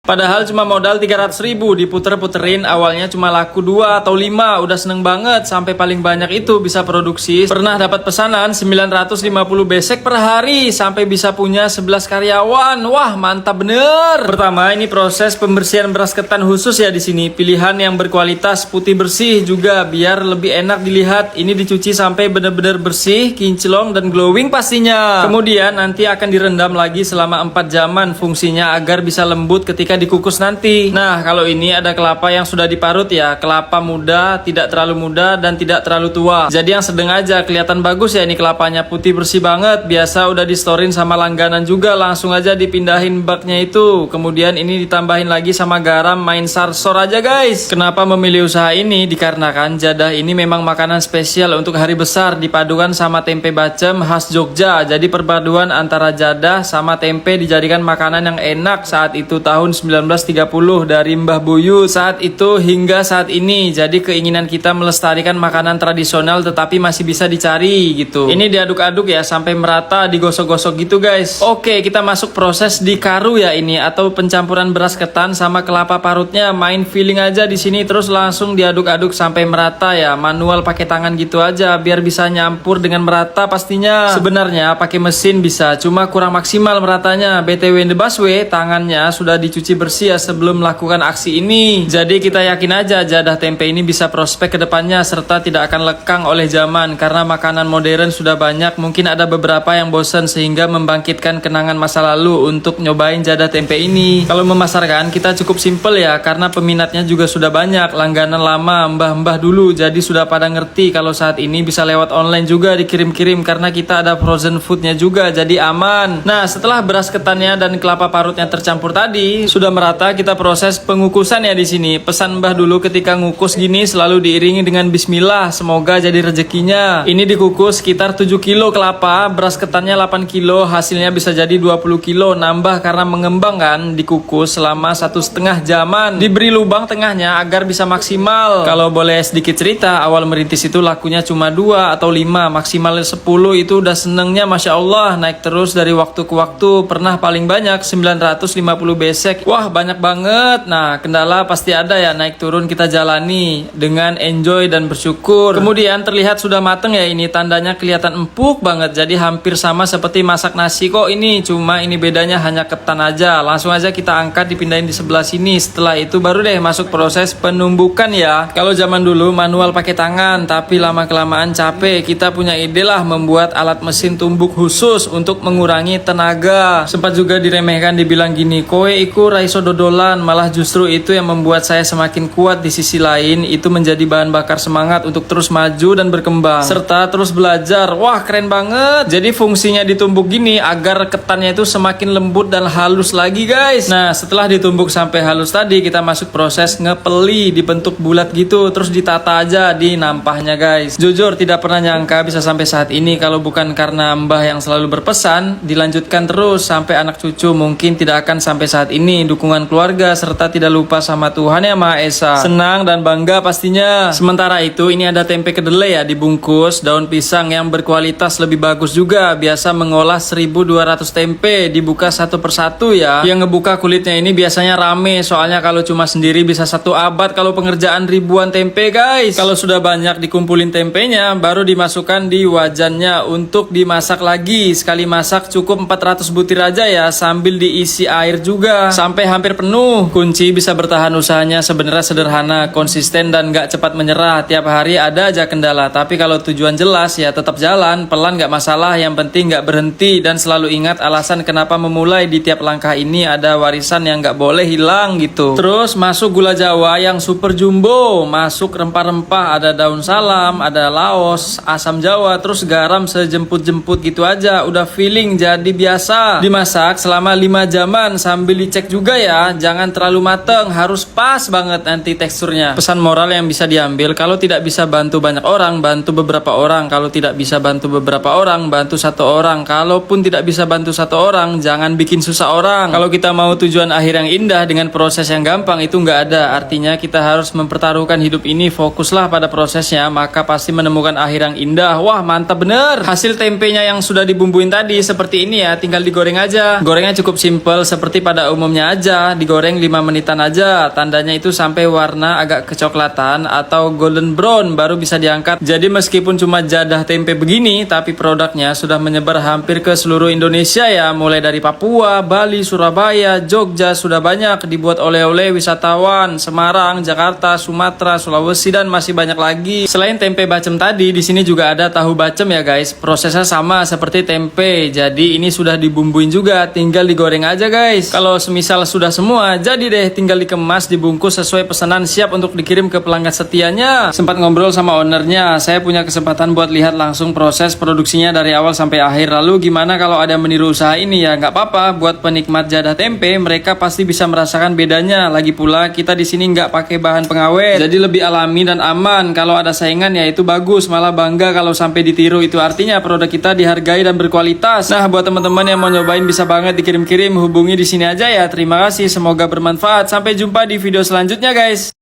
Padahal cuma modal 300.000 diputer-puterin, awalnya cuma laku 2 atau 5, udah seneng banget sampai paling banyak itu bisa produksi. Pernah dapat pesanan 950 besek per hari sampai bisa punya 11 karyawan. Wah, mantap bener. Pertama, ini proses pembersihan beras ketan khusus ya di sini. Pilihan yang berkualitas putih bersih juga biar lebih enak dilihat. Ini dicuci sampai bener-bener bersih, kinclong dan glowing pastinya. Kemudian nanti akan direndam lagi selama 4 jaman fungsinya agar bisa lembut ketika dikukus nanti. Nah, kalau ini ada kelapa yang sudah diparut ya, kelapa muda, tidak terlalu muda dan tidak terlalu tua. Jadi yang sedang aja, kelihatan bagus ya ini kelapanya, putih bersih banget. Biasa udah di storein sama langganan juga, langsung aja dipindahin baknya itu. Kemudian ini ditambahin lagi sama garam, main sarsor aja guys. Kenapa memilih usaha ini? Dikarenakan jadah ini memang makanan spesial untuk hari besar, dipadukan sama tempe bacem khas Jogja. Jadi perpaduan antara jadah sama tempe dijadikan makanan yang enak saat itu tahun 1930 dari Mbah Buyut saat itu hingga saat ini. Jadi keinginan kita melestarikan makanan tradisional tetapi masih bisa dicari gitu. Ini diaduk-aduk ya sampai merata, digosok-gosok gitu guys. Oke, kita masuk proses dikaru ya ini, atau pencampuran beras ketan sama kelapa parutnya. Main feeling aja di sini terus langsung diaduk-aduk sampai merata ya. Manual pakai tangan gitu aja biar bisa nyampur dengan merata pastinya. Sebenarnya pakai mesin bisa, cuma kurang maksimal meratanya. BTW in the busway, tangannya sudah dicuci bersih ya sebelum melakukan aksi ini. Jadi kita yakin aja jadah tempe ini bisa prospek ke depannya serta tidak akan lekang oleh zaman karena makanan modern sudah banyak. Mungkin ada beberapa yang bosan sehingga membangkitkan kenangan masa lalu untuk nyobain jadah tempe ini. Kalau memasarkan kita cukup simple ya karena peminatnya juga sudah banyak, langganan lama mbah-mbah dulu, jadi sudah pada ngerti kalau saat ini bisa lewat online juga dikirim-kirim karena kita ada frozen foodnya juga, jadi aman. Nah, setelah beras ketannya dan kelapa parutnya tercampur tadi sudah merata, kita proses pengukusan ya di sini. Pesan mbah dulu ketika ngukus gini selalu diiringi dengan bismillah, semoga jadi rezekinya. Ini dikukus sekitar 7 kilo kelapa, beras ketannya 8 kilo, hasilnya bisa jadi 20 kilo, nambah karena mengembang kan. Dikukus selama 1,5 jaman, diberi lubang tengahnya agar bisa maksimal. Kalau boleh sedikit cerita, awal merintis itu lakunya cuma 2 atau 5, maksimal 10 itu udah senengnya Masya Allah, naik terus dari waktu ke waktu. Pernah paling banyak 950 besek. Wah, banyak banget. Nah, kendala pasti ada ya, naik turun kita jalani dengan enjoy dan bersyukur. Kemudian terlihat sudah mateng ya ini, tandanya kelihatan empuk banget. Jadi hampir sama seperti masak nasi kok ini, cuma ini bedanya hanya ketan aja. Langsung aja kita angkat, dipindahin di sebelah sini. Setelah itu baru deh masuk proses penumbukan ya. Kalau zaman dulu manual pakai tangan, tapi lama kelamaan capek. Kita punya ide lah membuat alat mesin tumbuk khusus untuk mengurangi tenaga. Sempat juga diremehkan, dibilang gini, kowe iku raiso dodolan, malah justru itu yang membuat saya semakin kuat. Di sisi lain itu menjadi bahan bakar semangat untuk terus maju dan berkembang serta terus belajar. Wah, keren banget. Jadi fungsinya ditumbuk gini agar ketannya itu semakin lembut dan halus lagi guys. Nah, setelah ditumbuk sampai halus tadi kita masuk proses ngepeli, dibentuk bulat gitu terus ditata aja di nampahnya guys. Jujur tidak pernah nyangka bisa sampai saat ini kalau bukan karena mbah yang selalu berpesan dilanjutkan terus sampai anak cucu. Mungkin tidak akan sampai saat ini, dukungan keluarga serta tidak lupa sama Tuhan yang Maha Esa. Senang dan bangga pastinya. Sementara itu ini ada tempe kedelai ya, dibungkus daun pisang yang berkualitas lebih bagus juga. Biasa mengolah 1.200 tempe, dibuka satu persatu ya. Yang ngebuka kulitnya ini biasanya rame, soalnya kalau cuma sendiri bisa 1 abad kalau pengerjaan ribuan tempe guys. Kalau sudah banyak dikumpulin tempenya baru dimasukkan di wajannya untuk dimasak lagi. Sekali masak cukup 400 butir aja ya, sambil diisi air juga sampai hampir penuh. Kunci bisa bertahan usahanya sebenarnya sederhana, konsisten dan gak cepat menyerah. Tiap hari ada aja kendala, tapi kalau tujuan jelas ya tetap jalan, pelan gak masalah, yang penting gak berhenti dan selalu ingat alasan kenapa memulai. Di tiap langkah ini ada warisan yang gak boleh hilang gitu. Terus masuk gula jawa yang super jumbo, masuk rempah-rempah, ada daun salam, ada laos, asam jawa, terus garam sejemput-jemput gitu aja. Udah feeling jadi biasa. Dimasak selama 5 jaman sambil dicek juga ya, jangan terlalu mateng, harus pas banget nanti teksturnya. Pesan moral yang bisa diambil, kalau tidak bisa bantu banyak orang, bantu beberapa orang. Kalau tidak bisa bantu beberapa orang, bantu 1 orang. Kalaupun tidak bisa bantu 1 orang, jangan bikin susah orang. Kalau kita mau tujuan akhir yang indah dengan proses yang gampang, itu nggak ada. Artinya kita harus mempertaruhkan hidup ini, fokuslah pada prosesnya, maka pasti menemukan akhir yang indah. Wah, mantap bener. Hasil tempenya yang sudah dibumbuin tadi seperti ini ya, tinggal digoreng aja. Gorengnya cukup simple seperti pada umumnya aja, digoreng 5 menitan aja. Tandanya itu sampai warna agak kecoklatan atau golden brown baru bisa diangkat. Jadi meskipun cuma jadah tempe begini, tapi produknya sudah menyebar hampir ke seluruh Indonesia ya. Mulai dari Papua, Bali, Surabaya, Jogja, sudah banyak dibuat oleh-oleh wisatawan Semarang, Jakarta, Sumatera, Sulawesi, dan masih banyak lagi. Selain tempe bacem tadi, di sini juga ada tahu bacem ya guys. Prosesnya sama seperti tempe. Jadi ini sudah dibumbuin juga, tinggal digoreng aja guys. Kalau semisal sudah semua, jadi deh tinggal dikemas, dibungkus sesuai pesanan, siap untuk dikirim ke pelanggan setianya. Sempat ngobrol sama ownernya, saya punya kesempatan buat lihat langsung proses produksinya dari awal sampai akhir. Lalu gimana kalau ada meniru usaha ini? Ya nggak apa-apa, buat penikmat jadah tempe, mereka pasti bisa merasakan bedanya. Lagi pula kita di sini nggak pakai bahan pengawet, jadi lebih alami dan aman. Kalau ada saingan ya itu bagus, malah bangga kalau sampai ditiru. Itu artinya produk kita dihargai dan berkualitas. Nah, buat teman-teman yang mau nyobain bisa banget dikirim-kirim, hubungi di sini aja ya. Terima kasih, semoga bermanfaat. Sampai jumpa di video selanjutnya guys.